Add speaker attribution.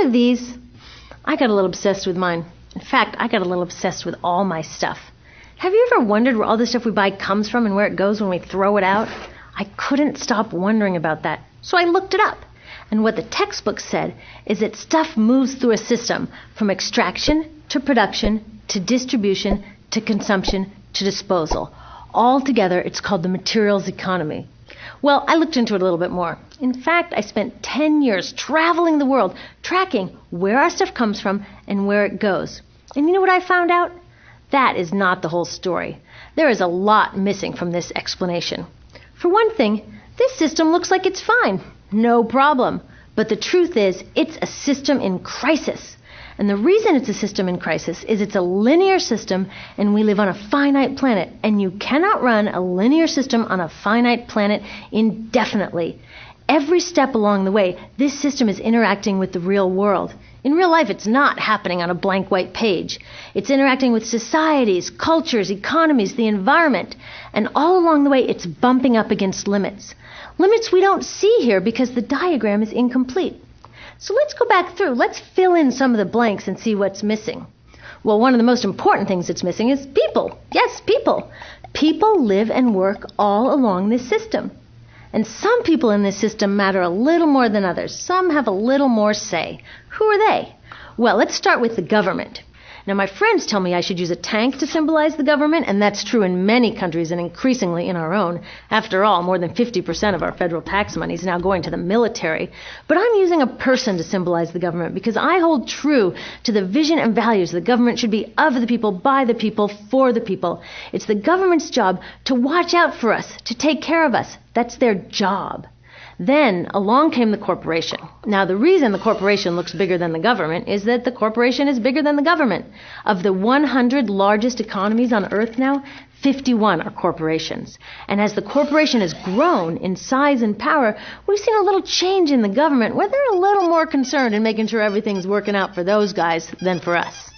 Speaker 1: Of these, I got a little obsessed with mine. In fact, I got a little obsessed with all my stuff. Have you ever wondered where all the stuff we buy comes from and where it goes when we throw it out? I couldn't stop wondering about that, so I looked it up. And what the textbook said is that stuff moves through a system from extraction to production to distribution to consumption to disposal. All together, it's called the materials economy. Well, I looked into it a little bit more. In fact, I spent 10 years traveling the world, tracking where our stuff comes from and where it goes. And you know what I found out? That is not the whole story. There is a lot missing from this explanation. For one thing, this system looks like it's fine. No problem. But the truth is, it's a system in crisis. And the reason it's a system in crisis is it's a linear system and we live on a finite planet. And you cannot run a linear system on a finite planet indefinitely. Every step along the way, this system is interacting with the real world. In real life, it's not happening on a blank white page. It's interacting with societies, cultures, economies, the environment. And all along the way, it's bumping up against limits. Limits we don't see here because the diagram is incomplete. So let's go back through. Let's fill in some of the blanks and see what's missing. Well, one of the most important things that's missing is people. Yes, people. People live and work all along this system. And some people in this system matter a little more than others. Some have a little more say. Who are they? Well, let's start with the government. Now, my friends tell me I should use a tank to symbolize the government, and that's true in many countries and increasingly in our own. After all, more than 50% of our federal tax money is now going to the military. But I'm using a person to symbolize the government because I hold true to the vision and values the government should be of the people, by the people, for the people. It's the government's job to watch out for us, to take care of us. That's their job. Then along came the corporation. Now, the reason the corporation looks bigger than the government is that the corporation is bigger than the government. Of the 100 largest economies on Earth now, 51 are corporations. And as the corporation has grown in size and power, we've seen a little change in the government where they're a little more concerned in making sure everything's working out for those guys than for us.